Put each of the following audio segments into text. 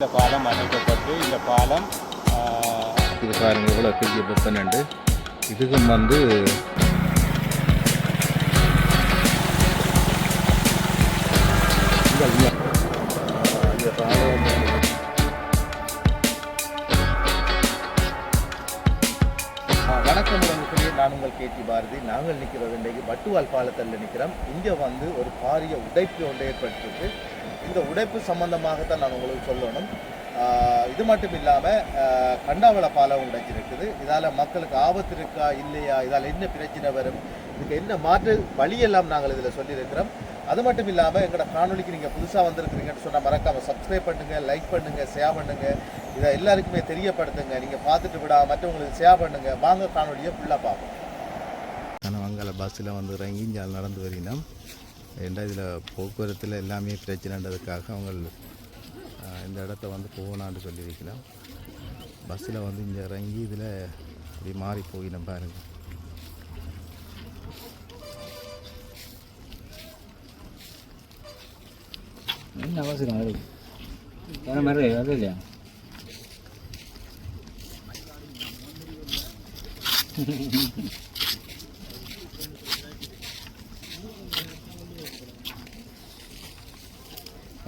இந்த பாலம் அமைக்கப்பட்டு இந்த பாலம் இது பாருங்க இவ்வளோ பெரிய வெப்பனண்டு. இதுக்கும் வந்து இந்த பாலம் வணக்கம் உறவுகளே, நான் உங்கள் கேடி பாரதி. நாங்கள் நிற்கிறது இன்றைக்கு வட்டுவால் பாலத்தில் நிற்கிறோம். இங்கே வந்து ஒரு பாரிய உடைப்பு ஒன்று ஏற்பட்டிருக்கு. இந்த உடைப்பு சம்பந்தமாகத்தான் நான் உங்களுக்கு சொல்லணும். இது மட்டும் இல்லாமல் கண்டாவள பாலம் உடைச்சிருக்குது. இதால் மக்களுக்கு ஆபத்து இருக்கா இல்லையா, இதால் என்ன பிரச்சனை வரும், இதுக்கு என்ன மாற்று வழியெல்லாம் நாங்கள் இதில் சொல்லியிருக்கிறோம். அது மட்டும் இல்லாமல் எங்களோட காணொலிக்கு நீங்கள் புதுசாக வந்திருக்கிறீங்கன்னு சொன்னால் மறக்காமல் சப்ஸ்கிரைப் பண்ணுங்கள், லைக் பண்ணுங்கள், ஷேர் பண்ணுங்கள். இதை எல்லாருக்குமே தெரியப்படுத்துங்க. நீங்கள் பார்த்துட்டு விடா மற்றவங்களுக்கு ஷேர் பண்ணுங்கள். வாங்க காணொலியை ஃபுல்லாக பார்ப்போம். கனவங்கால பஸ்ஸில் வந்து இறங்கி இங்கே நடந்து வரணும். ஏன்னா இதில் போக்குவரத்தில் எல்லாமே பிரச்சனைன்றதுக்காக அவங்க இந்த இடத்த வந்து போகணான்னு சொல்லியிருக்கலாம். பஸ்ஸில் வந்து இங்கே இறங்கி இதில் இப்படி மாறி போயிடும் பாருங்கள். என்ன அவசரம் வருது வேறு மாதிரி வருது இல்லையா?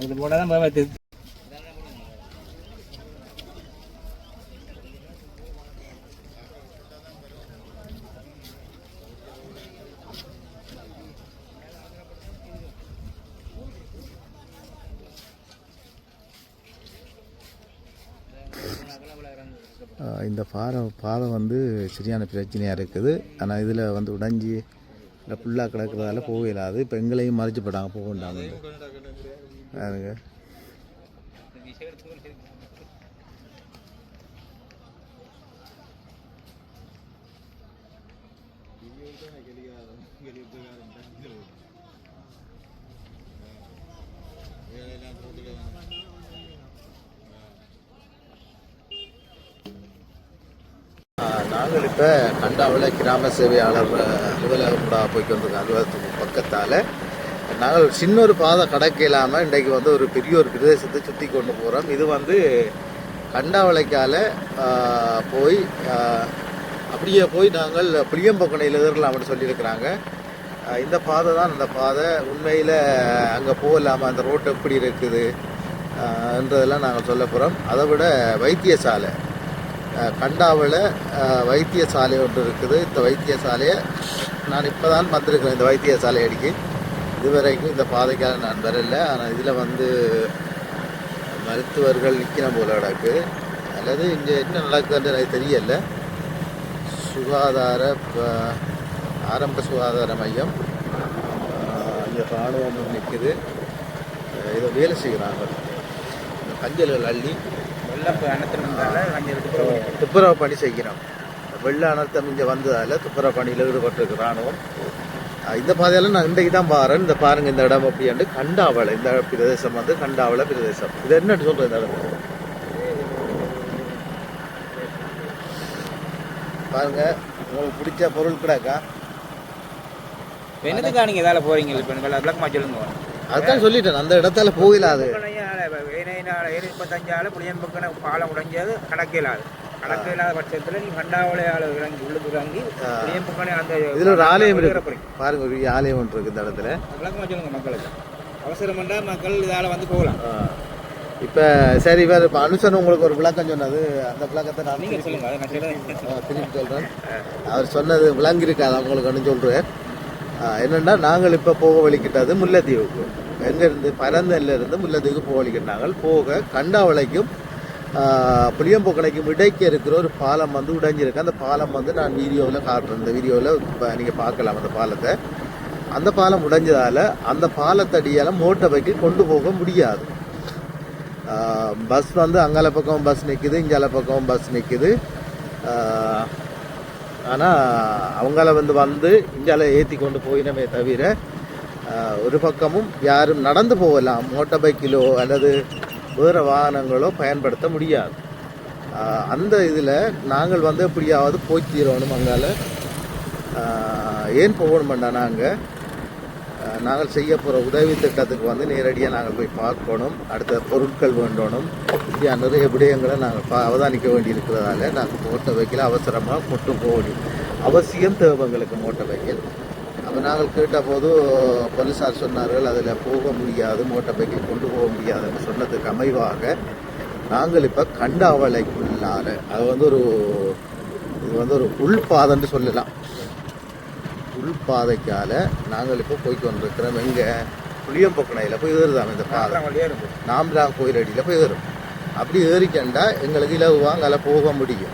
அது போட தான் பார்த்து இந்த பாலம் வந்து சரியான பிரச்சனையாக இருக்குது. ஆனால் இதில் வந்து உடைஞ்சி இல்லை ஃபுல்லாக கிடக்கிறதால போக இல்லாது. இப்போ எங்களையும் மறைச்சிப்படாங்க போகண்டாங்க பாருங்க. நாங்கள் இப்போ கண்டாவில் கிராம சேவையாளர் அலுவலகம் போய்க்கு வந்திருக்கோம். அலுவலகத்துக்கு பக்கத்தால் நாங்கள் சின்ன ஒரு பாதை கடக்க இல்லாமல் இன்றைக்கு வந்து ஒரு பெரிய ஒரு பிரதேசத்தை சுற்றி கொண்டு போகிறோம். இது வந்து கண்டாவளைக்கால் போய் அப்படியே போய் நாங்கள் புளியம்பொக்கனையில் எதிரலாம்னு சொல்லியிருக்கிறாங்க. இந்த பாதை தான் அந்த பாதை. உண்மையில் அங்கே போகலாமா, அந்த ரோட்டு எப்படி இருக்குது என்றதெல்லாம் நாங்கள் சொல்ல போகிறோம். அதை விட வைத்தியசாலை கண்டாவில் வைத்தியசாலை ஒன்று இருக்குது. இந்த வைத்தியசாலையை நான் இப்போ தான் வந்திருக்கிறேன். இந்த வைத்தியசாலை அடிக்கி இதுவரைக்கும் இந்த பாதைக்காக நான் வரல. ஆனால் இதில் வந்து மருத்துவர்கள் நிற்கிற போல நடக்கு. அல்லது இங்கே என்ன நடக்குதுன்னு எனக்கு தெரியலை. ஆரம்ப சுகாதார மையம் இங்கே இராணுவம் நிற்குது. இதை வேலை செய்கிறாங்க. இந்த கஞ்சல்கள் அள்ளி துப்புரவு பணி செய்கிறோம். வெள்ள அனர்த்தம் இங்கே வந்ததால் துப்புரவு பணியில் ஈடுபட்டிருக்கு இராணுவம். இந்த பாதையெல்லாம் நான் இன்றைக்கு தான் பாருறேன். இந்த பாருங்க, இந்த இடம் அப்படின்ட்டு கண்டாவளை. இந்த பிரதேசம் வந்து கண்டாவளை பிரதேசம். இது என்னன்னு சொல்கிறேன், இந்த இடம் பாருங்க. உங்களுக்கு பிடிச்ச பொருள் கிடக்கா? என்னதுக்கா நீங்கள் இதால் போகிறீங்க? இப்போ விளக்கமாக சொல்லுங்க. அதுதான் சொல்லிட்டேன், அந்த இடத்துல போயிடாது. 25 புளியம்பொக்கனை பாலம் உடைஞ்சது கடக்கலாது. கடக்கலாத பட்சத்தில் நீ கண்டாவளையால் இறங்கி உள்ளுக்கு இறங்கி புளியம்பொக்கனை அந்த இதில் ஒரு ஆலயம் இருக்கு பாருங்க. ஒரு ஆலயம் ஒன்று இருக்குது இந்த இடத்துல. விளக்கமாக சொல்லுங்க மக்களுக்கு. அவசரம் பண்ணால் மக்கள் இதால் வந்து போகலாம். இப்போ சரி, வேறு இப்போ அனுசன் உங்களுக்கு ஒரு விளக்கம் சொன்னது, அந்த விளக்கத்தை நான் நீங்கள் சொல்லுங்கள். திருப்பி சொல்கிறேன். அவர் சொன்னது விளங்கியிருக்காது அவங்களுக்கு சொல்கிறேன். என்னென்னா, நாங்கள் இப்போ போக வலிக்கிட்டது முல்லைத்தீவுக்கு. எங்கேருந்து பரந்தல்லேருந்து முல்லைத்தீவுக்கு போக வலிக்கிட்டாங்க. போக கண்டாவளைக்கும் புளியம்பொக்கனைக்கும் இடைக்கு இருக்கிற ஒரு பாலம் வந்து உடைஞ்சிருக்கு. அந்த பாலம் வந்து நான் வீடியோவில் காட்டுறேன். இந்த வீடியோவில் நீங்கள் பார்க்கலாம் அந்த பாலத்தை. அந்த பாலம் உடைஞ்சதால் அந்த பாலத்தடியால் மோட்டர் பைக்கு கொண்டு போக முடியாது. பஸ் வந்து அங்கால பக்கம் பஸ் நிற்குது, இங்கால பக்கம் பஸ் நிற்குது. ஆனால் அவங்கள வந்து இங்கால ஏற்றி கொண்டு போயினமே தவிர ஒரு பக்கமும் யாரும் நடந்து போகலாம், மோட்டார் பைக்கிலோ அல்லது வேறு வாகனங்களோ பயன்படுத்த முடியாது. அந்த இதில் நாங்கள் வந்து எப்படியாவது போய் தீரணும். அங்கால ஏன் போகணுமெண்டா, நாங்கள் நாங்கள் செய்ய போகிற உதவி திட்டத்துக்கு வந்து நேரடியாக நாங்கள் போய் பார்க்கணும், அடுத்த பொருட்கள் வேண்டணும், இப்படியா நிறைய விடயங்களை நாங்கள் அவதானிக்க வேண்டியிருக்கிறதால நாங்கள் மோட்டார் வெஹிக்கிள் அவசரமாக கொண்டு போகணும். அவசியம் தேவைங்களுக்கு மோட்டார் வெஹிக்கிள். அப்போ நாங்கள் கேட்டபோது போலீஸார் சொன்னார்கள் அதில் போக முடியாது, மோட்டார் வெஹிக்கிள் கொண்டு போக முடியாதுன்னு சொன்னதுக்கு அமைவாக நாங்கள் இப்போ கண்டாவளைக்குள்ளார அது வந்து இது வந்து ஒரு உள்பாதைன்னு சொல்லலாம். உள்பாதைக்கால நாங்கள் இப்போ போய்க்கு வந்துருக்கிறோம். எங்கே புளியம்பொக்கணையில் போய் ஏறுதாம் இந்த பாதை, நாம்லாம் கோயிலடியில் போய் ஏறும். அப்படி ஏறிக்கண்டா எங்களுக்கு இலவாக அங்கே போக முடியும்.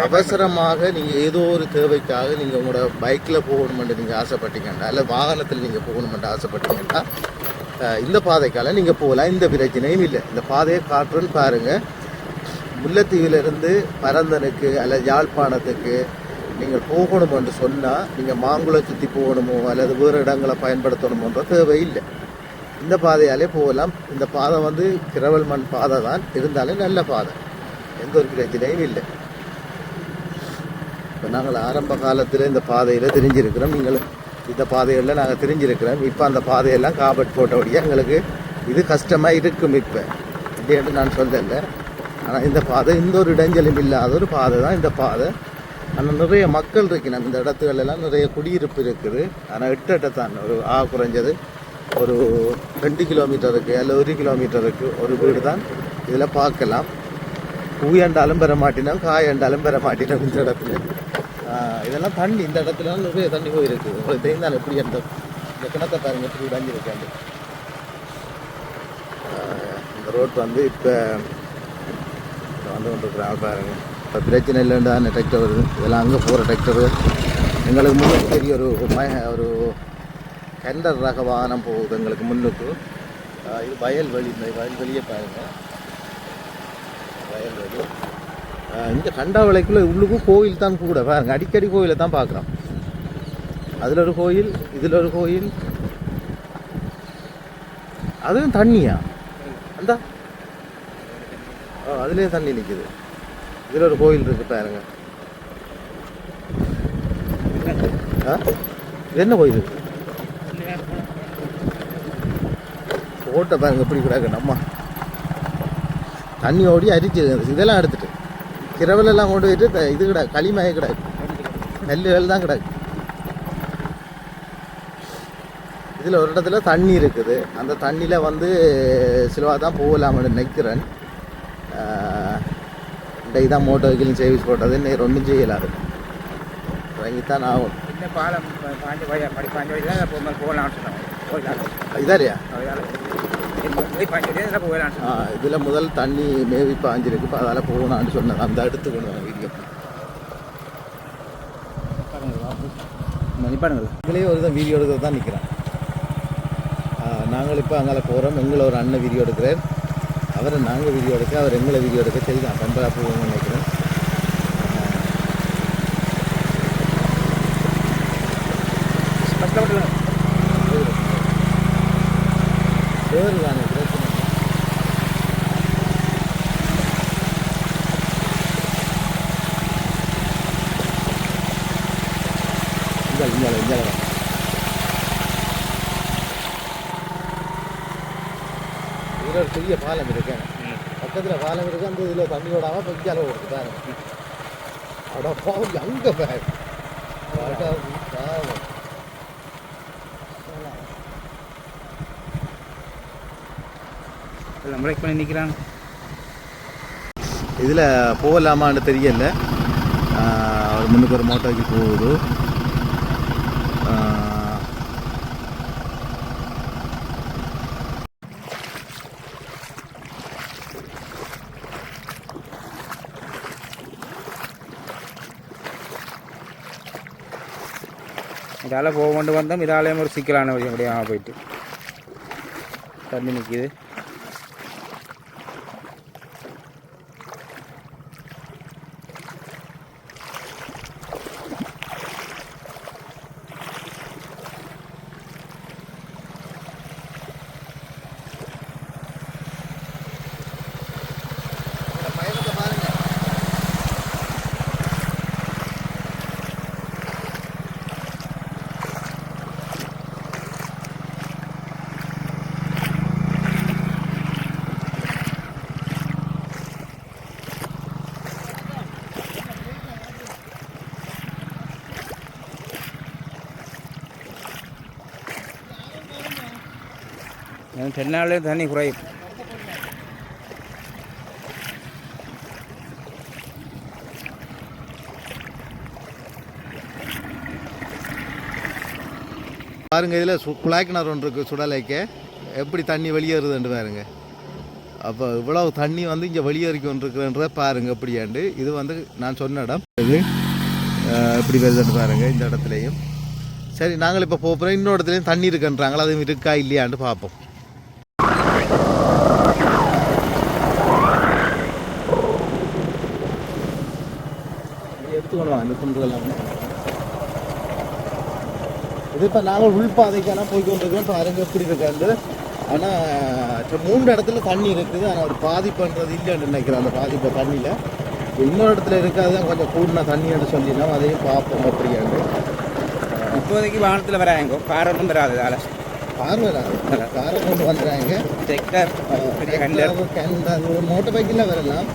அவசரமாக நீங்கள் ஏதோ ஒரு தேவைக்காக நீங்கள் உங்களோட பைக்கில் போகணுமென்று நீங்கள் ஆசைப்பட்டீங்கன்னா இல்லை வாகனத்தில் நீங்கள் போகணுமென்று ஆசைப்பட்டீங்கன்னா இந்த பாதைக்கால நீங்கள் போகலாம், இந்த பிரச்சனையும் இல்லை. இந்த பாதையை காற்றுன்னு பாருங்கள். முல்லைத்தீவிலிருந்து பரந்தனுக்கு அல்லது யாழ்ப்பாணத்துக்கு நீங்கள் போகணும் என்று சொன்னால் நீங்கள் மாங்குளம் சுற்றி போகணுமோ அல்லது வேறு இடங்களை பயன்படுத்தணுமோன்ற தேவையில்லை. இந்த பாதையாலே போகலாம். இந்த பாதை வந்து கிரவல் மண் பாதை தான், இருந்தாலும் நல்ல பாதை, எந்த ஒரு பிரச்சனையும் இல்லை. இப்போ நாங்கள் ஆரம்ப காலத்தில் இந்த பாதையில் தெரிஞ்சிருக்கிறோம், நீங்கள் இந்த பாதைகளில் நாங்கள் தெரிஞ்சிருக்கிறோம். இப்போ அந்த பாதையெல்லாம் காபட் போட்டபடியாக எங்களுக்கு இது கஷ்டமாக இருக்கும். இப்போ இப்படின்ட்டு நான் சொல்லலை, ஆனால் இந்த பாதை இந்த ஒரு இடைஞ்சலும் இல்லாத ஒரு பாதை தான் இந்த பாதை. ஆனால் நிறைய மக்கள் இருக்கணும் இந்த இடத்துகளெல்லாம், நிறைய குடியிருப்பு இருக்குது. ஆனால் எட்டத்தான் ஒரு குறைஞ்சது ஒரு 2 கிலோமீட்டருக்கு அல்ல 1 கிலோமீட்டருக்கு ஒரு வீடு தான் இதில் பார்க்கலாம். பூயண்டாலும் பெற மாட்டினோம், காயண்டாலும் பெற மாட்டினோம் இந்த இடத்துல. இதெல்லாம் தண்ணி, இந்த இடத்துல நிறைய தண்ணி போயிருக்கு. உங்களுக்கு தெரிந்தாலும் எப்படி இந்த கிணத்தை பாருங்க எப்படி உடைஞ்சிருக்காண்டு. இந்த ரோட் வந்து இப்போ வந்து கொண்டிருக்கிறாங்க பாருங்க. இப்போ பிரச்சனை இல்லைன்னு தான் டிராக்டர் வருது, இதெல்லாம் அங்கே போகிற டிராக்டரு. எங்களுக்கு முன்னுக்கு பெரிய ஒரு கெண்டர் ரக வாகனம் போகுது எங்களுக்கு முன்னுக்கு. இது வயல்வெளி, இந்த வயல்வெளியே பாருங்கள், வயல்வெளி. இந்த கண்டாவளைக்குள்ளே உள்ளுக்கும் கோயில் தான் கூட பாருங்க, அடிக்கடி கோயிலை தான் பார்க்குறோம். அதில் ஒரு கோயில், இதில் ஒரு கோயில், அதுவும் தண்ணியா அந்த அதுலேயே தண்ணி நிற்குது. இதில் ஒரு கோயில் இருக்குது பாருங்க. இது என்ன கோயில்? ஓட்ட பாருங்க எப்படி கிடக்கு. நம்ம தண்ணி ஓடி அரிச்சு இதெல்லாம் எடுத்துட்டு கிரவலெல்லாம் கொண்டு போயிட்டு இது கிடக்கு, களிமய கிடக்கு, நெல்லுகள் தான் கிடக்கு. இதில் ஒரு இடத்துல தண்ணி இருக்குது, அந்த தண்ணியில் வந்து சிலவாக தான் போகலாம்னு நினைக்கிறேன். இன்றைக்கு தான் மோட்டர் வெஹிக்கிள் சர்வீஸ் போட்டது, இன்னைக்கு ஒன்றும் செய்யலாது, வாங்கித்தான் ஆகும். இதாரியா இதில் முதல் தண்ணி மேவி பாஞ்சிருக்கு, இப்போ அதால் போகணும்னு சொன்னேன். அந்த எடுத்துக்கணும் வீடியோ மதிப்பாடுங்கள். இதுலேயே ஒரு தான் வீடியோ எடுக்கிறது தான் நிற்கிறேன். நாங்கள் இப்போ அங்கே போகிறோம். எங்களை ஒரு அண்ணன் வீடியோ எடுக்கிறார், அவரை நாங்கள் வீடியோ எடுக்க, அவர் எங்களை வீடியோ எடுக்க. சரி தான் பம்பரா போவோம்னு நினைக்கிறேன். பேர் தானே பிரச்சனை. இங்கே இதில் ஒரு பெரிய பாலம் இருக்கேன், பக்கத்தில் பாலம் இருக்கு. அந்த இதில் தண்ணி ஓடாமல் பஞ்சால ஓடுது பாருங்க. அட பாவம் அங்கே பாரு, பாவம். பிரேக் பண்ணி நிற்கிறாங்க. இதில் போகலாமான்னு தெரியல. ஒரு முன்னுக்கு ஒரு மோட்டோக்கு போகுது. இதால் போக கொண்டு வந்தோம். இதாலேயும் ஒரு சிக்கலான வழி அப்படியே போயிட்டு தண்ணி நிற்கிது. தென்னாலே தண்ணி குறையும். பாருங்க, இதில் குழாய் கிணறு ஒன்று இருக்குது சுடலைக்கு. எப்படி தண்ணி வெளியேறுதுன்னு பாருங்க. அப்போ இவ்வளவு தண்ணி வந்து இங்கே வெளியேறி கொண்டிருக்குறன்ற பாருங்க எப்படியாண்டு. இது வந்து நான் சொன்ன இடம். இது எப்படி வருதுன்னு பாருங்க இந்த இடத்துலையும். சரி, நாங்கள் இப்போ போகிறோம். இன்னொரு இடத்துலையும் தண்ணி இருக்குன்றாங்களா, அது இருக்கா இல்லையான்னு பார்ப்போம். எடுத்துக்கணும் அந்த குன்றுகள்லாம். இது இப்போ நாங்கள் உள்பாதைக்கெல்லாம் போய்கொண்டிருக்கோம். பாருங்க எப்படி இருக்காண்டு. ஆனால் 3 இடத்துல தண்ணி இருக்குது. ஆனால் ஒரு பாதிப்புன்றது இல்லைன்னு நினைக்கிறேன். அந்த பாதிப்பு தண்ணியில் இன்னொரு இடத்துல இருக்காது. கொஞ்சம் கூடின தண்ணின்னு சொல்லிடலாம். அதையும் பார்ப்போம் எப்படியாண்டு. இப்போதைக்கு வானத்தில் வராங்க, கார் ஒன்றும் வராது. கார் வராது, காரை கொண்டு வந்துடுறாங்க. ஒரு மோட்டர் பைக்கில் வரலாம்.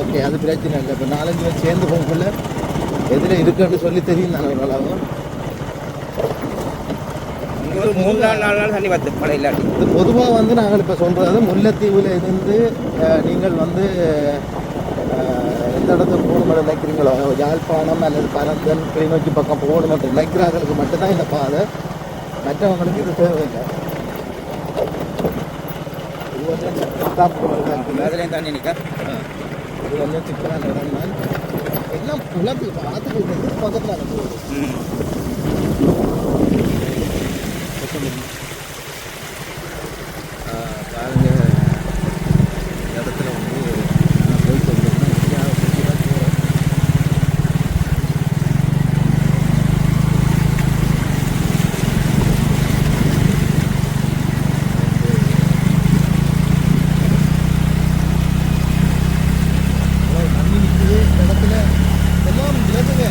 ஓகே, அது பிரச்சனை இல்லை. இப்போ 4-5 பேர் சேர்ந்து போகக்குள்ள எதில் இருக்குன்னு சொல்லி தெரியும் தானே ஓரளவு. ஒரு 3-4 நாள் தண்ணி பார்த்து மழை இல்லாட்டி. இது பொதுவாக வந்து நாங்கள் இப்போ சொல்கிறது, முல்லைத்தீவில் இருந்து நீங்கள் வந்து எந்த இடத்துக்கு போகணும்னு நினைக்கிறீங்களோ, யாழ்ப்பாணம் அல்லது பரந்தன் கிளிநொச்சி பக்கம் போகணும்னு நினைக்கிறார்களுக்கு மட்டும்தான் இந்த பாதை. மற்றவங்களுக்கு இது தேவையில்லை. இது வந்து அதுலேயும் தண்ணி நிற்க. இது வந்து சிக்கலான இடம் தான். எல்லாம் குளத்துக்கு பார்த்துட்டு பக்கத்தில் போகுது. பாருங்க, இந்த இடத்துல வந்து நான் போயிட்டு வந்தேன்னா இந்தியாவை பற்றி தான் போகிறேன். தண்ணி நிற்குது இந்த இடத்துல. எல்லாம் விலகுங்க.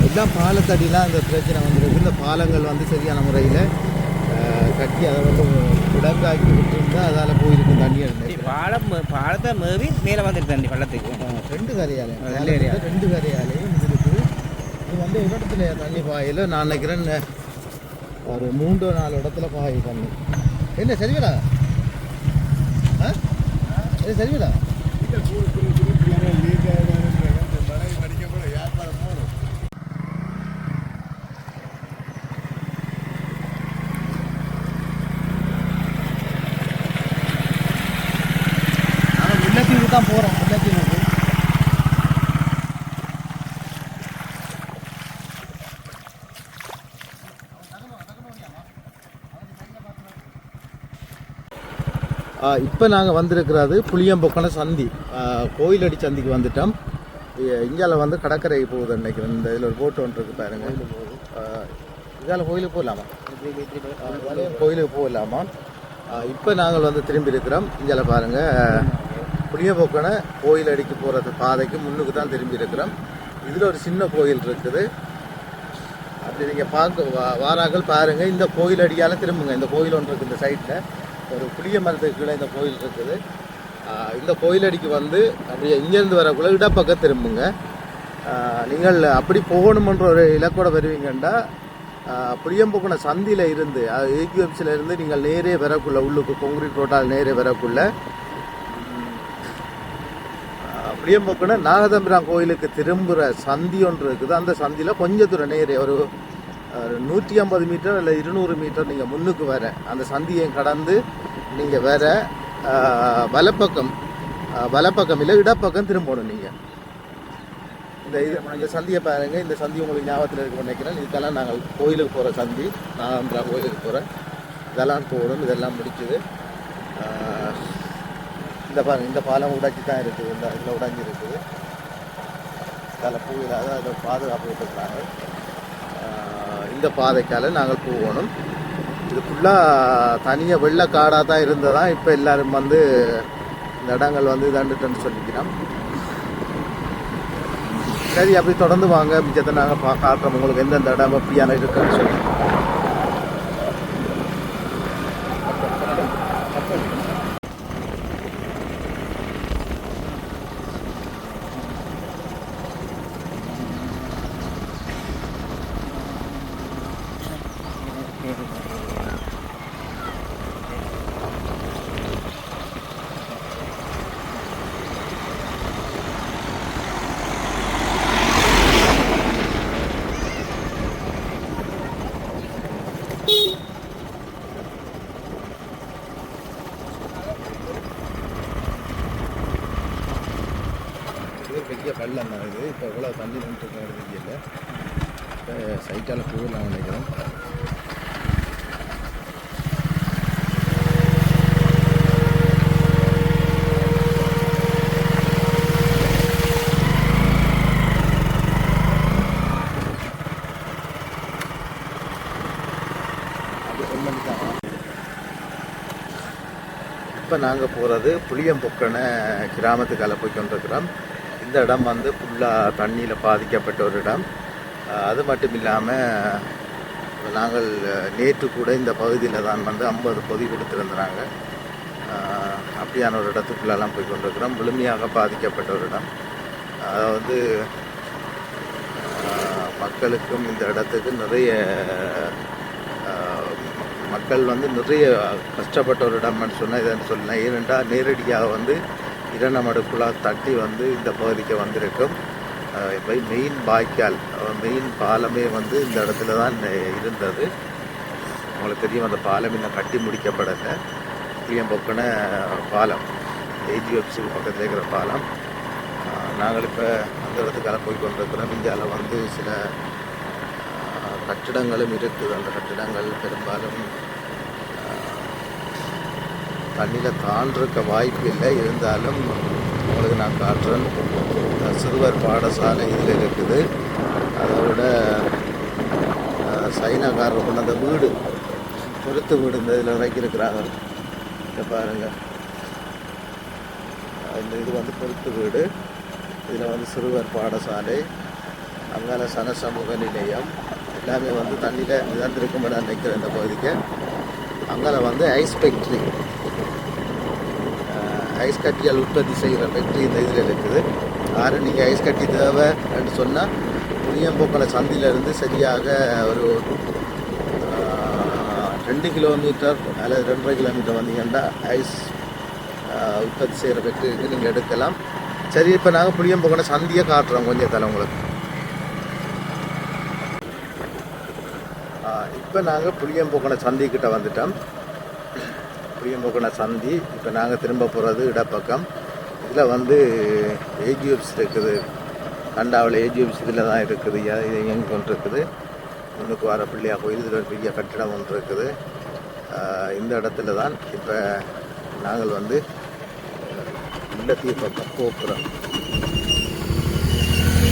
எல்லாம் பாலத்தடிலாம் அந்த பிரச்சனை வந்துருக்கு. இந்த பாலங்கள் வந்து சரியான முறையில் கட்டி அதை வந்து குடங்காக்கி விட்டுருந்தா அதால் போயிருக்கும் தண்ணி. பாலத்தை மேவி மேலே வந்துட்டு தண்ணி பள்ளத்துக்கு 2 கரையாலையும் 2 கரையாலையும் இது இருக்குது. இது வந்து ஒரு இடத்துல தண்ணி பாயில் நான் நினைக்கிறேன் ஒரு 3-4 இடத்துல பாய் தண்ணி. என்ன சரிவிடா? சரிவிடா? முல்லைத்தீவுக்கு தான் போகிறோம். முல்லைத்தீவுக்கு இப்போ நாங்கள் வந்திருக்கிறது புளியம்பொக்கன சந்தி, கோயிலடி சந்திக்கு வந்துட்டோம். இந்தியாவில் வந்து கடற்கரை போகுது நினைக்கிறேன். இந்த இதில் ஒரு போட்டு ஒன்று இருக்குது பாருங்க. இதால் கோயிலுக்கு போகலாமா? கோயிலுக்கு போகலாமா? இப்போ நாங்கள் வந்து திரும்பி இருக்கிறோம். இந்தியாவில் பாருங்கள், புளியம்பொக்கன கோயிலடிக்கு போகிறது பாதைக்கு முன்னுக்கு தான் திரும்பி இருக்கிறோம். இதில் ஒரு சின்ன கோயில் இருக்குது. அப்படி நீங்கள் வாராக்கள் பாருங்கள். இந்த கோயில் அடியால் திரும்புங்க. இந்த கோயில் ஒன்று இருக்குது. இந்த சைட்டில் ஒரு புளிய மரத்துக்கு கீழே இந்த கோயில் இருக்குது. இந்த கோயிலடிக்கு வந்து அப்படியே இங்கேருந்து வரக்குள்ள இடப்பக்கம் திரும்புங்க. நீங்கள் அப்படி போகணுமன்ற ஒரு இலக்கோட வருவீங்கன்னா புளியம்பொக்கன சந்தியில் இருந்து ஏகிஎம்சியில் இருந்து நீங்கள் நேரே வரக்குள்ள உள்ளுக்கு கொங்கிரீட் ரோட்டால் நேரே வரக்குள்ள புளியம்பொக்கன நாகதம்பிரான் கோயிலுக்கு திரும்புகிற சந்தி ஒன்று இருக்குது. அந்த சந்தியில் கொஞ்சம் தூரம் நேரே ஒரு 150 மீட்டர் இல்லை 200 மீட்டர் நீங்கள் முன்னுக்கு வர அந்த சந்தியை கடந்து நீங்கள் வேற வலப்பக்கம் இல்லை இடப்பக்கம் திரும்பணும். நீங்கள் இந்த சந்தியை பாருங்கள். இந்த சந்தி உங்களுக்கு ஞாபகத்தில் இருக்க நினைக்கிறேன். இதுக்கெல்லாம் நாங்கள் கோயிலுக்கு போகிற சந்தி, நாகதம்பிரான் கோயிலுக்கு போகிறேன். இதெல்லாம் போகணும். இதெல்லாம் முடிக்குது. இந்த பாருங்கள், இந்த பாலம் உடைச்சி தான் இருக்குது. இந்த இதில் உடைஞ்சி இருக்குது. அதில் போயிடாத அதை பாதுகாப்பு விட்டுருக்காங்க. இந்த பாதைக்கால நாங்கள் போகணும். இது ஃபுல்லாக தனியாக வெள்ளக்காடாக தான் இருந்ததான். இப்போ எல்லோரும் வந்து இந்த இடங்கள் வந்து இதாண்டுட்டேன்னு சொல்லிக்கிறோம். சரி, அப்படி தொடர்ந்து வாங்க. மிச்சத்தை நாங்கள் காட்டுறோம் உங்களுக்கு எந்தெந்த இடம் எப்படியான இருக்குன்னு சொல்லி. வெள்ளம் தான் இது. இப்போ இவ்வளோ தண்ணி நின்று இல்லை. இப்போ சைட்டால் போகலாம் நினைக்கிறேன். இப்போ நாங்கள் போகிறது புளியம்பொக்கனை கிராமத்துக்கால போய் கொண்டிருக்கிறோம். இந்த இடம் வந்து ஃபுல்லாக தண்ணியில் பாதிக்கப்பட்ட ஒரு இடம். அது மட்டும் இல்லாமல் நாங்கள் நேற்று கூட இந்த பகுதியில் தான் வந்து 50 பொதி கொடுத்துருந்தாங்க. அப்படியான ஒரு இடத்துக்குள்ளெல்லாம் போய் கொண்டிருக்கிறோம். முழுமையாக பாதிக்கப்பட்ட ஒரு இடம். அதாவது மக்களுக்கும் இந்த இடத்துக்கு நிறைய மக்கள் வந்து நிறைய கஷ்டப்பட்ட ஒரு இடம்னு சொன்னால் இதைன்னு சொல்லலாம். ஏனென்றால் நேரடியாக வந்து இரண்டமடுக்குள்ளாக தட்டி வந்து இந்த பகுதிக்கு வந்திருக்கும். இப்போ மெயின் வாய்க்கால் மெயின் பாலமே வந்து இந்த இடத்துல தான் இருந்தது. உங்களுக்கு தெரியும், அந்த பாலம் இன்னும் கட்டி முடிக்கப்படலை. புளியம்பொக்கனை பாலம் ஏஜிஎஃப்சி பக்கத்தில் இருக்கிற பாலம். நாங்கள் இப்போ அந்த இடத்துக்காக போய் கொண்டிருக்கிறோம். இந்தியாவில் வந்து சில கட்டிடங்களும் இருக்குது. அந்த கட்டிடங்கள் பெரும்பாலும் தண்ணியில் தாண்டிருக்க வாய்ப்பு இல்லை. இருந்தாலும் உங்களுக்கு நான் காட்டுறேன். சிறுவர் பாடசாலை இதில் இருக்குது. அதோட சைனாக்காரர் கொண்டு அந்த வீடு பொறுத்து வீடு இந்த இதில் இறக்கியிருக்கிறாங்க. இதை பாருங்கள், இந்த இது வந்து பொறுத்து வீடு. இதில் வந்து சிறுவர் பாடசாலை, அங்கால சனசமூக நிலையம் எல்லாமே வந்து தண்ணியில் மிதந்திருக்கும் நான் நினைக்கிறேன். இந்த பகுதிக்கு அங்கால வந்து ஐஸ் ஃபேக்ட்ரி, ஐஸ் கட்டியால் உற்பத்தி செய்கிற ஃபேக்ட்ரி இந்த இதில் இருக்குது. நீங்கள் ஐஸ் கட்டி தேவை என்று சொன்னால் புளியம்பொக்கனை சந்தியிலேருந்து சரியாக ஒரு 2 கிலோமீட்டர் அல்லது 2.5 கிலோமீட்டர் வந்தீங்கன்னா ஐஸ் உற்பத்தி செய்கிற ஃபேக்ட்ரிக்கு நீங்கள் எடுக்கலாம். சரி, இப்போ நாங்கள் புளியம்பொக்கனை சந்தியை காட்டுறோம் கொஞ்சம் தலை உங்களுக்கு. இப்போ நாங்கள் புளியம்பொக்கனை சந்திக்கிட்ட வந்துட்டோம். புளியம்பொக்கனை சந்தி. இப்போ நாங்கள் திரும்ப போகிறது இடப்பக்கம். இதில் வந்து ஏஜிஎஃப்சி இருக்குது. கண்டாவில் ஏஜிஎஃப்சி இதில் தான் இருக்குது. இது இயங்கி கொண்டு இருக்குது. முன்னுக்கு வர பிள்ளையா கோயில் இதில் ஒரு பெரிய கட்டிடம் ஒன்று இருக்குது. இந்த இடத்துல தான் இப்போ நாங்கள் வந்து இல்லத்தீவு பக்கம் போக்குறோம்.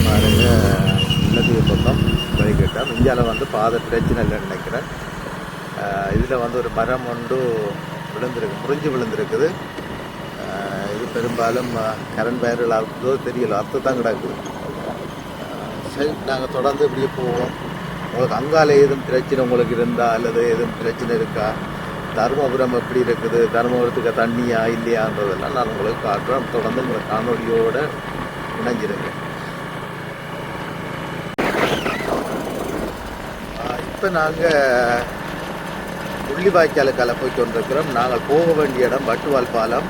பாருங்கள், இல்லத்தீவு பக்கம் வழிகிட்டோம். இந்தியாவில் வந்து பாதை பிரச்சனை இல்லைன்னு நினைக்கிறேன். இதில் வந்து ஒரு மரம் ஒன்று முறிஞ்சு விழுந்திருக்குது. இது பெரும்பாலும் கரண்ட் வயர்கள் அறுத்ததோ தெரியல, அறுத்து தான் கிடக்குது. சரி, நாங்கள் தொடர்ந்து இப்படியே போவோம். உங்களுக்கு அங்கால எதுவும் பிரச்சனை உங்களுக்கு இருந்தால் அல்லது எதுவும் பிரச்சனை இருக்கா, தருமபுரம் எப்படி இருக்குது, தருமபுரத்துக்கு தண்ணியா இல்லையான்றதெல்லாம் நான் உங்களுக்கு காட்டுறேன். தொடர்ந்து உங்களுக்கு காணொலியோடு இணைஞ்சிருங்க. இப்போ நாங்கள் முள்ளிவாய்க்காலுக்கால போய் கொண்டிருக்கிறோம். நாங்கள் போக வேண்டிய இடம் வட்டுவால் பாலம்.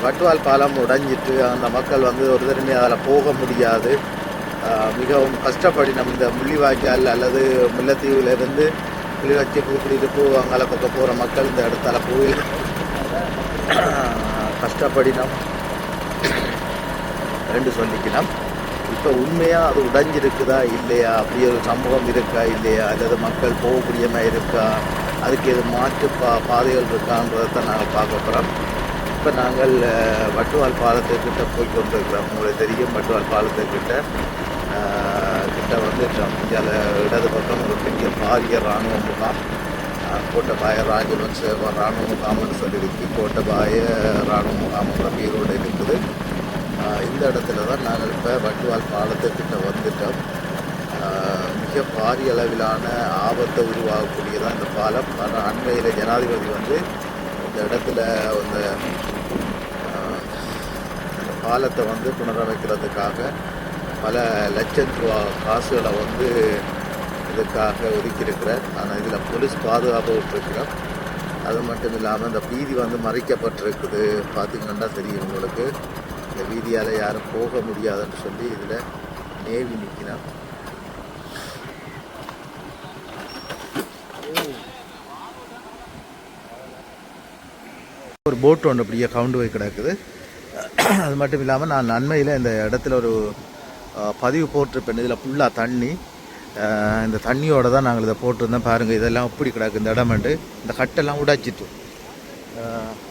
வட்டுவால் பாலம் உடைஞ்சிட்டு அந்த மக்கள் வந்து ஒரு தடவை அதில் போக முடியாது. மிகவும் கஷ்டப்படினோம். இந்த முள்ளிவாய்க்கால் அல்லது முல்லைத்தீவிலிருந்து கிளிநொச்சி பூக்குடியிருப்பு அங்கால பக்கம் போகிற மக்கள் இந்த இடத்தால போய் கஷ்டப்படினோம் ரெண்டு சொல்லிக்கலாம். இப்போ உண்மையாக அது உடைஞ்சிருக்குதா இல்லையா, அப்படி ஒரு சமூகம் இருக்கா இல்லையா, அல்லது மக்கள் போகக்கூடியமாக இருக்கா, அதுக்கு எது மாற்று பாதைகள் இருக்கான்றதை நாங்கள் பார்க்க போகிறோம். இப்போ நாங்கள் வட்டுவால் பாலத்துக்கிட்ட போய் கொண்டிருக்கிறோம். உங்களுக்கு தெரியும், வட்டுவால் பாலத்துக்கிட்ட வந்து இந்தியாவில் இடது பக்கம் ஒரு பெரிய பாரிய இராணுவ முகாம், கோட்டபாய ராஜவன்ச இராணுவ முகாம்னு சொல்லியிருக்கு. கோட்டபாய இராணுவ முகாம்ன்ற பேரோடு இருக்குது. இந்த இடத்துல தான் நாங்கள் இப்போ வட்டுவால் பாலத்துக்கிட்ட வந்துட்டோம். மிக பாரிய அளவிலான ஆபத்தை உருவாகக்கூடியதான் இந்த பாலம். ஆனால் அண்மையில் ஜனாதிபதி வந்து இந்த இடத்துல அந்த பாலத்தை வந்து புனரமைக்கிறதுக்காக பல லட்சம் ரூபா காசுகளை வந்து இதுக்காக ஒதுக்கியிருக்கிறார். ஆனால் இதில் போலீஸ் பாதுகாப்பு விட்டுருக்கிறோம். அது மட்டும் இல்லாமல் இந்த வீதி வந்து மறைக்கப்பட்டிருக்குது. பார்த்திங்கன்னா தெரியும் உங்களுக்கு. இந்த வீதியால் யாரும் போக முடியாதுன்னு சொல்லி இதில் நேவி நிற்கிறோம். ஒரு போட் ஒன்று அப்படியே கவுண்டு போய் கிடக்குது. அது மட்டும் இல்லாமல் நான் அண்மையில் இந்த இடத்துல ஒரு பதிவு போட்டிருப்பேன். இதில் ஃபுல்லாக தண்ணி, இந்த தண்ணியோடு தான் நாங்கள் இதை போட்டிருந்தோம். பாருங்கள், இதெல்லாம் அப்படி கிடக்கு இந்த இடமெண்டு. இந்த கட்டெல்லாம் உடைச்சிட்டு,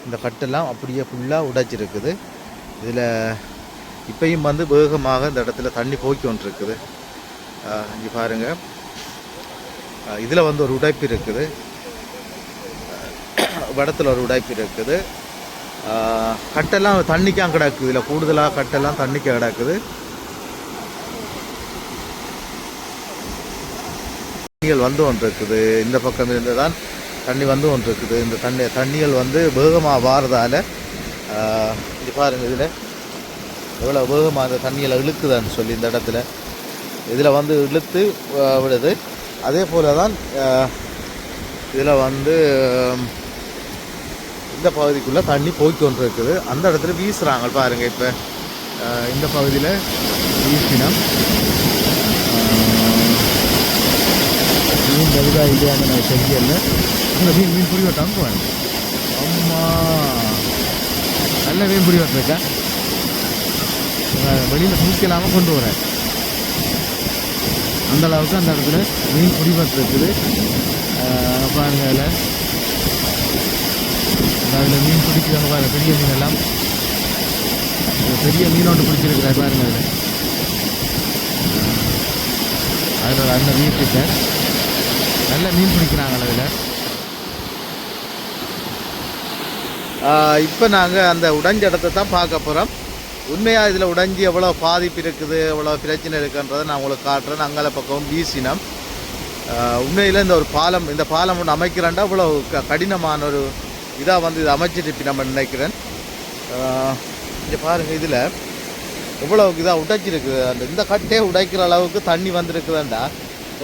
இந்த கட்டெல்லாம் அப்படியே ஃபுல்லாக உடைச்சிருக்குது. இதில் இப்பையும் வந்து வேகமாக இந்த இடத்துல தண்ணி போய்க்கு கொண்டிருக்குது. இங்கே பாருங்கள், இதில் வந்து ஒரு உடைப்பு இருக்குது, இடத்துல ஒரு உடைப்பு இருக்குது. கட்டெல்லாம் தண்ணிக்காக கிடக்குது. இதில் கூடுதலாக கட்டெல்லாம் தண்ணிக்கு கிடக்குது. தண்ணிகள் வந்து ஒன்று இருக்குது. இந்த பக்கம் இருந்து தான் தண்ணி வந்து ஒன்று இருக்குது. இந்த தண்ணிகள் வந்து வேகமாக வாரதால் இது பாருங்கள், இதில் எவ்வளோ வேகமாக அந்த தண்ணியில் இழுக்குதான்னு சொல்லி இந்த இடத்துல இதில் வந்து இழுத்து விடுது. அதே போல் தான் இதில் வந்து இந்த பகுதிக்குள்ளே தண்ணி போய்க்கொண்டு இருக்குது. அந்த இடத்துல வீசுகிறாங்க பாருங்கள். இப்போ இந்த பகுதியில் வீசினம் மீன் வருதா இல்லையான்னு நான் தெரியல. அந்த மீன் புரி வட்டாங்க பாருங்க. அம்மா நல்ல மீன் புரி வட்டிருக்கேன். வெளியில் தூக்கலாமல் கொண்டு வரேன். அந்த அளவுக்கு அந்த இடத்துல மீன் புரி வட்டிருக்குது பாருங்க. அதில் மீன் பிடிக்கிறாங்க பாருங்க. பெரிய மீன் எல்லாம் பெரிய மீன் ஒன்று பிடிச்சிருக்கிறார் பாருங்க. அதில் அந்த வீட்டுக்கு நல்ல மீன் பிடிக்கிறாங்க அதில். இப்போ நாங்கள் அந்த உடைஞ்ச இடத்த தான் பார்க்க போகிறோம். உண்மையாக இதில் உடைஞ்சி எவ்வளோ பாதிப்பு இருக்குது, எவ்வளோ பிரச்சனை இருக்குன்றதை நான் உங்களுக்கு காட்டுறேன். அங்கால பக்கம் வீசினம். உண்மையில் இந்த ஒரு பாலம், இந்த பாலம் ஒன்று அமைக்கிறாண்டா இவ்வளோ கடினமான ஒரு இதாக வந்து இது அமைச்சிட்டு நம்ம நினைக்கிறேன். இங்கே பாருங்கள், இதில் எவ்வளோ இதாக உடைச்சிருக்குது. அந்த இந்த கட்டே உடைக்கிற அளவுக்கு தண்ணி வந்துருக்குதாண்டா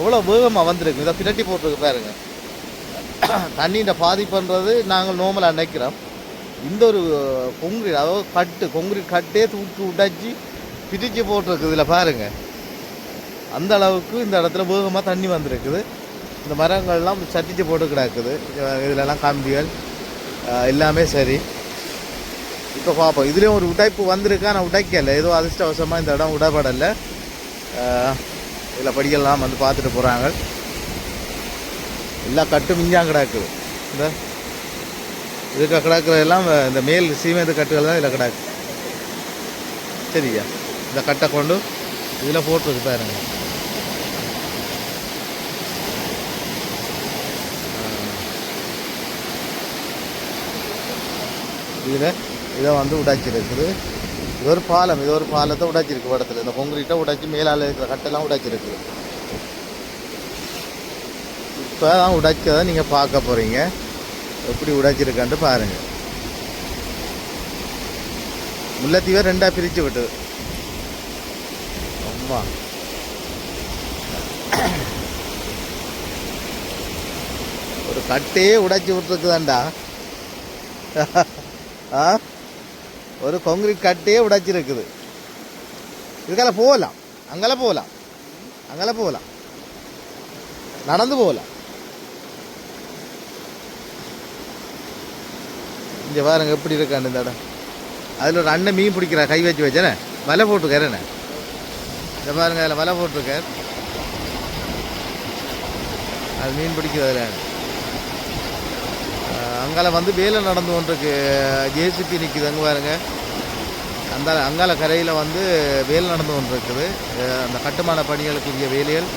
எவ்வளோ வேகமாக வந்துருக்கு. இதை பிரட்டி போட்டிருக்கு பாருங்க. தண்ணியின் பாதிப்புன்றது நாங்கள் நோமலாக நினைக்கிறோம். இந்த ஒரு கொங்கிரீட், அதாவது கொங்கிரீட் கட்டே தூக்கி உடைச்சி பிரித்து போட்டிருக்குது. இதில் பாருங்கள், அந்த அளவுக்கு இந்த இடத்துல வேகமாக தண்ணி வந்துருக்குது. இந்த மரங்கள்லாம் சட்டிச்சு போட்டு கிடக்குது. இதிலெல்லாம் கம்பிகள் எல்லாமே சரி. இப்போ பார்ப்போம், இதுலேயும் ஒரு உடைப்பு வந்திருக்கு. ஆனால் உடைக்கலை, ஏதோ அதிர்ஷ்டவசமாக இந்த இடம் உடப்படலை. இதில் படிக்கலாம் வந்து பார்த்துட்டு போகிறாங்க. எல்லா கட்டும் இஞ்சாங்க கிடக்குது. இந்த இதுக்கு கிடக்கிறதெல்லாம் இந்த மேல் சீமெந்து கட்டுகள் தான் இதில் கிடக்கு. சரியா, இந்த கட்டை கொண்டு இதில் போட்டுருக்கு பாருங்க. இதில் இதை வந்து உடைச்சிருக்குது. இது ஒரு பாலம், இது ஒரு பாலத்தை உடைச்சிருக்கு இடத்துல. இந்த கொங்கிரீட்டை உடைச்சி மேலால் இருக்கிற கட்டெல்லாம் உடைச்சிருக்கு. இப்போ தான் உடைச்சதை நீங்கள் பார்க்க போகிறீங்க. எப்படி உடைச்சிருக்கான்ட்டு பாருங்கள். முல்லைத்தீவை ரெண்டாக பிரித்து விட்டுது. அம்மா ஒரு கட்டையே உடைச்சி விட்டுருக்குதாண்டா. ஒரு கொங்கிரீட் கட்டையே உடைச்சிருக்குது. இதுக்கால போகலாம், அங்கெல்லாம் போகலாம், அங்கெல்லாம் போகலாம், நடந்து போகலாம். இங்கே பாருங்க எப்படி இருக்காண்டு இந்த இடம். அதில் ஒரு அண்ணன் மீன் பிடிக்கிறா, கை வச்சு வச்சேனே, வலை போட்டிருக்காருண்ணே. இந்த பாருங்க, அதில் வலை போட்டிருக்கார். அது மீன் பிடிக்கிறதுல அங்கால வந்து வேலை நடந்து கொண்டிருக்கு. ஜேசிபி நிற்குது அங்கே பாருங்க. அங்கால கரையில் வந்து வேலை நடந்து கொண்டிருக்குது. அந்த கட்டுமான பணிகளுக்குரிய வேலைகள்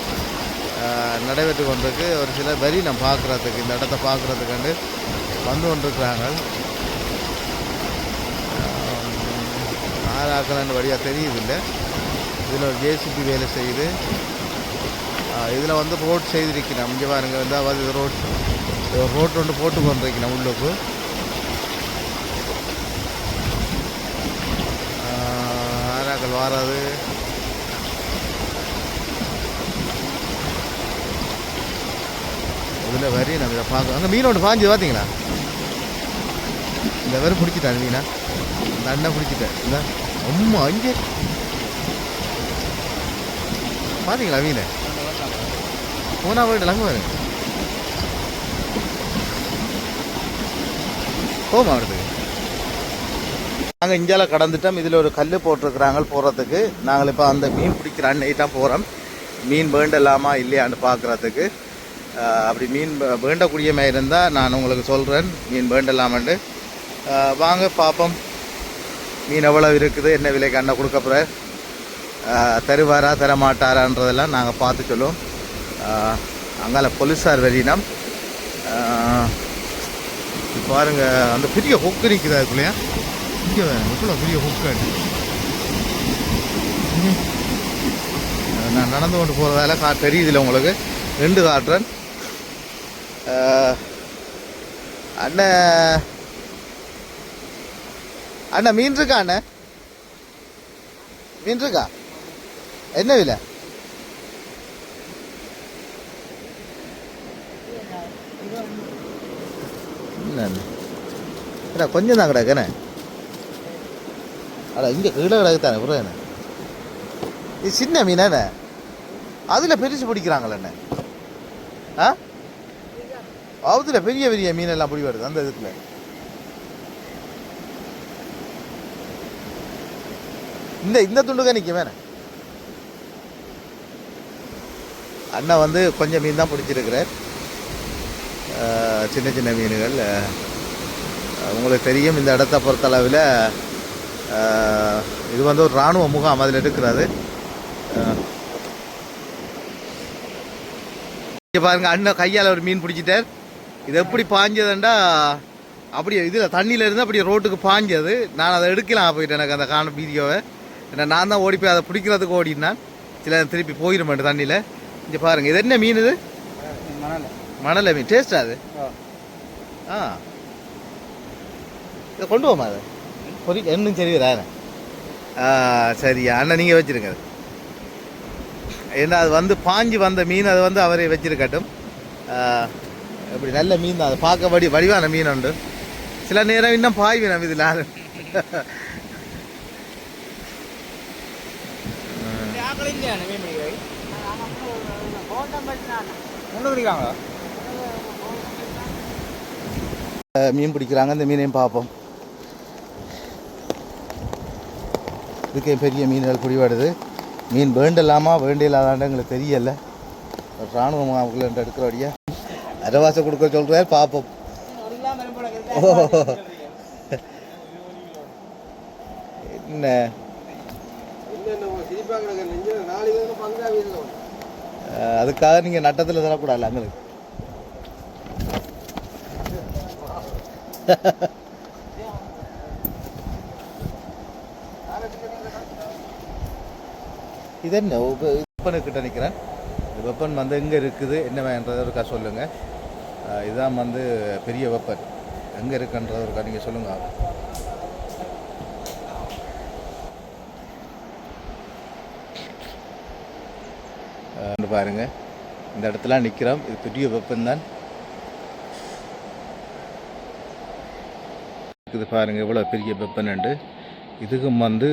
நடைபெற்று கொண்டிருக்கு. ஒரு சில வரி நம்ம பார்க்குறதுக்கு, இந்த இடத்த பார்க்குறதுக்காண்டு வந்து கொண்டிருக்கிறாங்க. ஆறாக்கலான்னு வழியாக தெரியுதில்லை. இதில் ஒரு ஜேசிபி வேலை செய்யுது. இதில் வந்து ரோட் செய்திருக்கிறேன். இங்கே பாருங்க, இந்த ரோட் ஒன்று போட்டு கொண்டிருக்கிறேன் உள்ளுக்கு. ஆறாக்கள் வாராது. இதில் வரி நம்ம இதை பார்க்க. அங்கே மீன் ஒன்று பாஞ்சு பார்த்தீங்களா? இந்த வரை பிடிச்சிட்டேன் மீனா, இந்த அண்ணன் பிடிச்சிட்டேன். இல்லை அம்மா இங்கே பார்த்தீங்களா மீன்? போனா போயிட்டு அங்கே பாருங்க. போமா அடுத்து நாங்கள் இஞ்சால கடந்துட்டோம். இதில் ஒரு கல் போட்டிருக்கிறாங்க போகிறதுக்கு. நாங்கள் இப்போ அந்த மீன் பிடிக்கிற அன்னைக்கு போகிறோம். மீன் வேண்டலாமா இல்லையான்னு பார்க்குறதுக்கு. அப்படி மீன் வேண்டக்கூடிய மாதிரி இருந்தால் நான் உங்களுக்கு சொல்கிறேன் மீன் வேண்டலாமான்னு. வாங்க பார்ப்போம் மீன் எவ்வளோ இருக்குது, என்ன விலைக்கு அண்ணன் கொடுக்க போகிற, தருவாரா தரமாட்டாரான்றதெல்லாம் நாங்கள் பார்த்து சொல்லுவோம். அங்கால போலீஸார் வெளியினம் பாருங்கள். அந்த பெரிய ஹொக்கு நிற்குதா அதுக்குள்ளேயா? இங்கே எவ்வளோ பெரிய ஹொக்கு. நான் நடந்து கொண்டு போகிறதால தெரியுதில்ல உங்களுக்கு. 2 காட்டுறேன். அண்ணன் அண்ணா மீன் இருக்கா? அண்ணன் மீன் இருக்கா? என்ன விலை? இல்லை கொஞ்சம் தான் கிடக்குண்ணே. அட இங்கே கீழே கிடக்குத்தானே புறம் என்ன? இது சின்ன மீனாண்ணே, அதில் பெருசு பிடிக்கிறாங்களண்ணே. ஆ அதில் பெரிய பெரிய மீனெல்லாம் பிடி வருது அந்த இதுக்குள்ள. இந்த துண்டுக்க நிற்க வேணே. அண்ணன் வந்து கொஞ்சம் மீன் தான் பிடிச்சிருக்கிறார். சின்ன சின்ன மீன்கள். உங்களுக்கு தெரியும் இந்த இடத்த பொறுத்தளவில் இது வந்து ஒரு இராணுவ முகாம் அதில் இருக்கிறது. பாருங்க, அண்ணன் கையால் ஒரு மீன் பிடிச்சிட்டார். இது எப்படி பாஞ்சதுண்டா அப்படியே இதில் தண்ணியில் இருந்து அப்படியே ரோட்டுக்கு பாஞ்சது. நான் அதை எடுக்கலாம் போயிட்டேன். எனக்கு அந்த காண வீடியோவை ஏன்னா நான் தான் ஓடி போய் அதை பிடிக்கிறதுக்கு ஓடினான். சில திருப்பி போயிடும் தண்ணியில். இங்கே பாருங்கள், இது என்ன மீன்? இது மணலை மீன். டேஸ்டா அது? இதை கொண்டு போமா அது பொறிக்க இன்னும் சரியா? சரியா அண்ணன் நீங்கள் வச்சுருங்க. அது ஏன்னா அது வந்து பாஞ்சு வந்த மீன். அது வந்து அவரை வச்சிருக்கட்டும். இப்படி நல்ல மீன் தான். அது பார்க்க வடிவான மீன் உண்டு. சில நேரம் இன்னும் பாய்வினம் இதில். மீன் பிடிக்கிறாங்க. இந்த மீனையும் பார்ப்போம். இதுக்கே பெரிய மீன்கள் பிடிவாடுது. மீன் வேண்டலாமா வேண்டியலாதான்னு எங்களுக்கு தெரியல. இராணுவ மாவுக்குள்ள எடுக்கிறபடியா அரவாசை கொடுக்க சொல்கிறார். பார்ப்போம். என்ன அதுக்காக நீங்கள் நட்டத்தில் தரக்கூடாது எங்களுக்கு. இது என்ன வெப்பனுக்கிட்ட நிற்கிறேன். இந்த வெப்பன் வந்து எங்கே இருக்குது என்னவேன்றதை ஒருக்கா சொல்லுங்கள். இதுதான் வந்து பெரிய வெப்பன். எங்கே இருக்குன்றதை ஒருக்கா நீங்கள் சொல்லுங்கள். பாருங்கள், இந்த இடத்துல நிற்கிறோம். இது பெரிய வெப்பன் தான். இது பாருங்கள் எவ்வளோ பெரிய வெப்பன். இதுக்கும் வந்து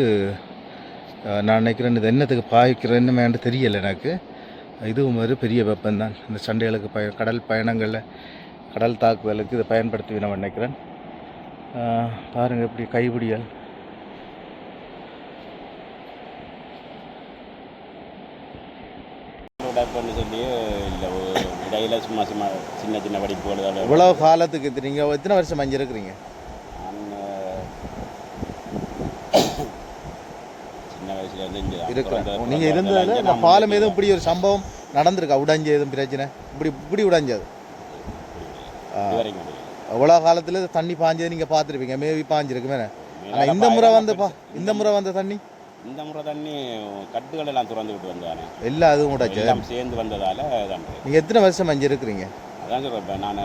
நான் நினைக்கிறேன் இது என்னத்துக்கு பாய்க்கிறேன்னு வேண்டு தெரியலை எனக்கு. இதுவும் ஒரு பெரிய வெப்பன் தான். இந்த சண்டைகளுக்கு கடல் பயணங்களில் கடல் தாக்குதலுக்கு இதை பயன்படுத்தி நான் நினைக்கிறேன். பாருங்கள் இப்படி கைப்பிடியால். சொல்லி இல்லை இடையில சும்மா சும்மா சின்ன சின்ன படிப்புகள். இவ்வளோ காலத்துக்கு நீங்கள் எத்தனை வருஷம் அங்கே இருக்கிறீங்க? இருக்கிறேன். நீங்கள் இருந்ததில் இந்த பாலம் எதுவும் இப்படி ஒரு சம்பவம் நடந்திருக்கா? உடைஞ்ச எதுவும் பிரச்சனை இப்படி உடைஞ்சது? எவ்வளோ காலத்தில் தண்ணி பாஞ்சது நீங்கள் பார்த்துருப்பீங்க. மேவி பாஞ்சிருக்கு மேலே. ஆனால் இந்த முறை வந்த தண்ணி கட்டுகள் எல்லாம் திறந்து விட்டு வந்தானே எல்லாம் அதுவும் உடைச்சு எல்லாம் சேர்ந்து வந்ததால். நீங்கள் எத்தனை வருஷம் அங்கே இருக்கிறீங்க? அதான் சொல்கிறேன். நான்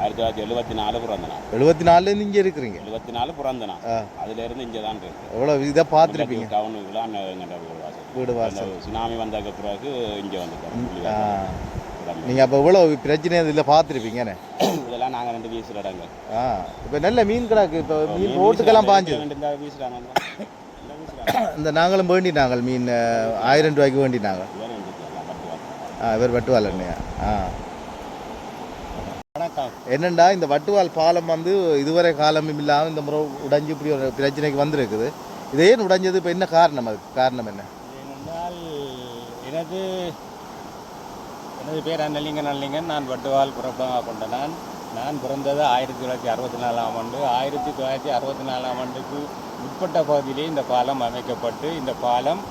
1974 பிறந்தனா. 74 இங்கே இருக்கிறீங்க? 74 பிறந்தனா. அதுலேருந்து இங்கே தான் இருக்கு. எவ்வளோ இதை பார்த்துருப்பீங்க. டவுனுக்குலாம் வீடு வாசல். சுனாமி வந்ததுக்கு பிறகு இங்கே வந்துட்டோம். நீங்கள் அப்போ இவ்வளோ பிரச்சனை இதில் பார்த்துருப்பீங்கண்ணே. இதெல்லாம் நாங்கள் 2 வீசுகிற இடங்கள். இப்போ நல்ல மீன் கிடக்கு. இப்போ மீன் ரோட்டுக்கெல்லாம் பாஞ்சு இந்த நாங்களும் வேண்டினாங்க மீன் 1000 ரூபாய்க்கு வேண்டினாங்க. இவர் பட்டுவாள் அண்ணையா? வணக்கம். என்னென்னா இந்த வட்டுவால் பாலம் வந்து இதுவரை காலமும் இல்லாமல் இந்த முறை உடைஞ்சு இப்படி ஒரு பிரச்சனைக்கு வந்திருக்குது. இது ஏன் உடைஞ்சது? இப்போ என்ன காரணம்? அதுக்கு காரணம் என்ன? ஏனென்றால் எனது பேர் நல்லிங்கன். நான் வட்டுவால் பிறப்பாக கொண்ட நான் பிறந்தது 1964ஆம் ஆண்டு. 1964ஆம் ஆண்டுக்கு உட்பட்ட பகுதியிலே இந்த பாலம் அமைக்கப்பட்டு இந்த பாலம்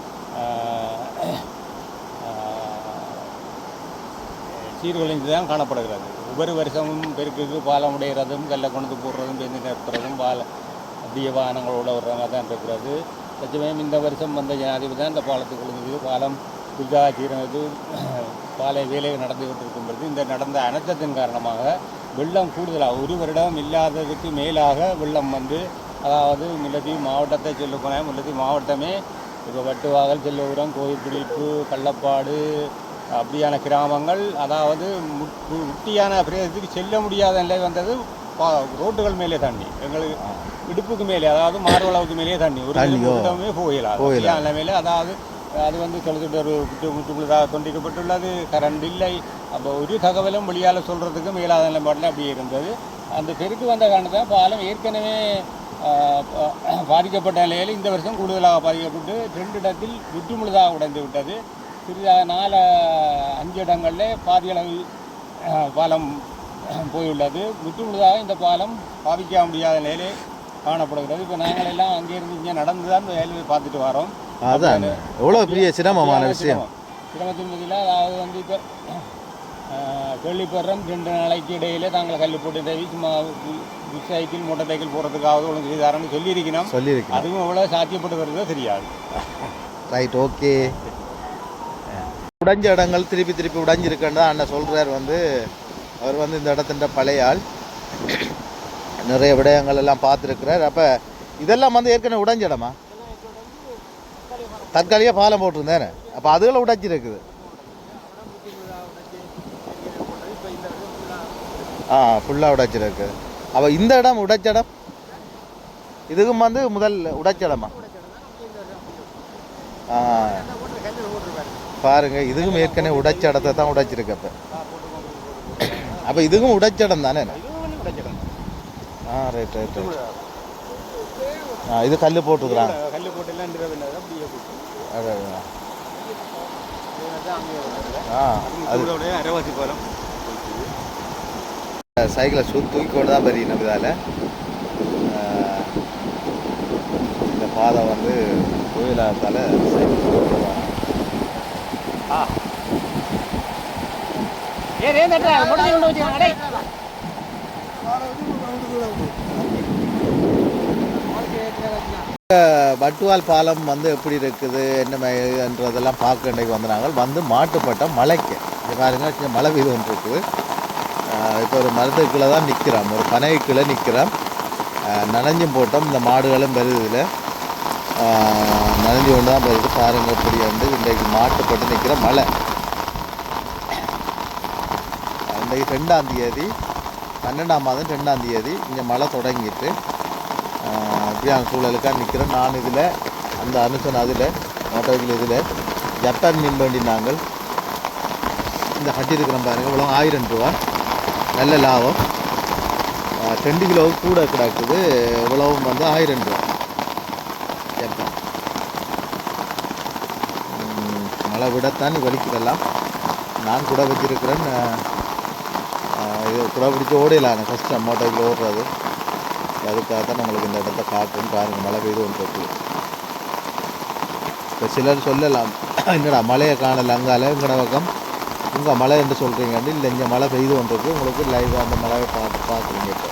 சீர்குலைந்து தான் காணப்படுகிறது. ஒவ்வொரு வருஷமும் பெருக்குக்கு பாலம் உடைகிறதும் கல்லை கொண்டு போடுறதும் பெஞ்சு நிறுத்துறதும் அப்படியே வாகனங்களோட விடுறவங்க தான் இருக்கிறது. சச்சமயம் இந்த வருஷம் வந்த ஜனாதிபதி தான் இந்த பாலத்துக்கு விழுந்தது. பாலம் புதிதாக சீரமைத்து பாலை வேலையை நடந்து கொண்டிருக்கும் பொழுது இந்த நடந்த அனர்த்தத்தின் காரணமாக வெள்ளம் கூடுதலாக ஒரு வருடம் இல்லாததுக்கு மேலாக வெள்ளம் வந்து, அதாவது முல்லைத்தீவு மாவட்டத்தை சொல்ல போனால் முல்லைத்தீவு மாவட்டமே இப்போ வட்டுவாகல், செல்லூரம், கோயில்பிடிப்பு, கள்ளப்பாடு அப்படியான கிராமங்கள், அதாவது முட்டியான பிரதேசத்துக்கு செல்ல முடியாத நிலை வந்தது. ரோட்டுகள் மேலே தண்ணி, எங்களுக்கு இடுப்புக்கு மேலே, அதாவது மார்வளவுக்கு மேலே தண்ணி, ஒரு கிலோமீட்டருமே போகலாம் நிலைமையில. அதாவது அது வந்து தொலைத்தொடர் முற்றுமுழுதாக துண்டிக்கப்பட்டுள்ளது. கரண்ட் இல்லை. அப்போ ஒரு தகவலும் வெளியால் சொல்கிறதுக்கு மேலாத நிலைப்பாட்டில் அப்படி இருந்தது. அந்த பெருக்கு வந்த காரணத்தான் பாலம் ஏற்கனவே பாதிக்கப்பட்ட நிலையில் இந்த வருஷம் கூடுதலாக பாதிக்கப்பட்டு 2 இடத்தில் முற்றுமுழுதாக உடைந்து விட்டது. சிறிதாக 4-5 இடங்களில் பாதியளவு பாலம் போயுள்ளது. முற்றுமுழுதாக இந்த பாலம் பாதிக்க முடியாத நிலையிலே காணப்படுகிறது. இப்போ நாங்கள் எல்லாம் அங்கேருந்து இங்கே நடந்து தான் இந்த வேலையை பார்த்துட்டு வரோம். அதான் எவ்வளோ பெரிய சிரமமான விஷயம். சிரமத்தின் மத்தியில் அதாவது வந்து இப்போ கேள்விப்படுறோம் 2 நாளைக்கு இடையிலே தாங்கள் கல் போட்டு தேவி சும்மா சைக்கிள் மோட்டார் சைக்கிள் போகிறதுக்காவது ஒன்று செய்தாரன்னு சொல்லியிருக்கணும். அதுவும் எவ்வளோ சாத்தியப்பட்டு வருதோ தெரியாது. Right, okay. உடைஞ்ச இடங்கள் திருப்பி உடைஞ்சிருக்குன்னு தான் அண்ணன் சொல்கிறார். வந்து அவர் வந்து இந்த இடத்துல பழைய ஆள், நிறைய விடயங்கள் எல்லாம் பார்த்துருக்கிறார். அப்போ இதெல்லாம் வந்து ஏற்கனவே உடைஞ்ச இடமா? தற்காலிக பாலம் போட்டிருந்தேன். அப்போ அதுகளை உடைச்சிருக்குது. ஃபுல்லாக உடைச்சிருக்கு. அப்போ இந்த இடம் உடைச்ச இடம், இதுக்கும் வந்து முதல் உடைச்ச இடமா? பாருங்க, இதுக்கும் ஏற்கனவே உடைச்ச இடத்த தான் உடைச்சிருக்கு. அப்போ இதுக்கும் உடைச்ச இடம் தானே? ரைட். இது கல் போட்டுக்கிறாங்க. சைக்கிளை தூக்கி கொண்டு தான் பறிக்கணும். இதால் இந்த பாதை வந்து கோயிலாத்தால் சைக்கிள் போட்டுருவாங்க. வட்டுவால் பாலம் வந்து எப்படி இருக்குது என்னன்றதெல்லாம் பார்க்க வேண்டிய வந்தாங்க. வந்து மாட்டுப்பட்ட மலைக்கு இது பாருங்க, மழை பெய்து ஒன்று இருக்குது. இப்போ ஒரு மரத்துக்குள்ளே தான் நிற்கிறோம், ஒரு பனைக்குள்ளே நிற்கிறோம். நனைஞ்சும் போட்டோம். இந்த மாடுகளும் வருதில் நனைஞ்சு கொண்டு தான் வருது. பாருங்க, இப்படி வந்து இன்றைக்கு மாட்டுப்பட்டு நிற்கிற மழை. இன்றைக்கு 2ஆம் தேதி 12ஆம் மாதம் 2ஆம் தேதி இங்கே மழை தொடங்கிட்டு இப்படியான சூழலுக்காக நிற்கிறோம். நான் இதில் அந்த அனுசன் அதில் மோட்டோவில் இதில் ஜப்பான் மீன் வேண்டி நாங்கள் இந்த கட்டியிருக்கிறோம். பாருங்கள், இவ்வளோ 1000 ரூபா, நல்ல லாபம். 2 கிலோவுக்கு கூட கிடக்குது. இவ்வளவும் வந்து 1000 ரூபா ஜப்பான். மழை விடத்தான் வலிக்கிறெல்லாம். நான் கூட வச்சிருக்கிறேன். இது கூட பிடிச்சி ஓடையிலான கஷ்டம் மோட்டோவில் ஓடுறது. அதுக்காக தான் நம்மளுக்கு இந்த இடத்த காட்டுன்னு பாருங்கள். மழை பெய்து ஒன்று இருக்குது. இப்போ சிலர் சொல்லலாம், என்னடா மழையை காணலை அங்கால இங்கட பக்கம் உங்கள் மழை என்று சொல்கிறீங்க. இல்லை, இங்கே மழை பெய்து ஒன்று இருக்குது. உங்களுக்கு லைவாக அந்த மழையை பார்க்குறீங்க. இப்போ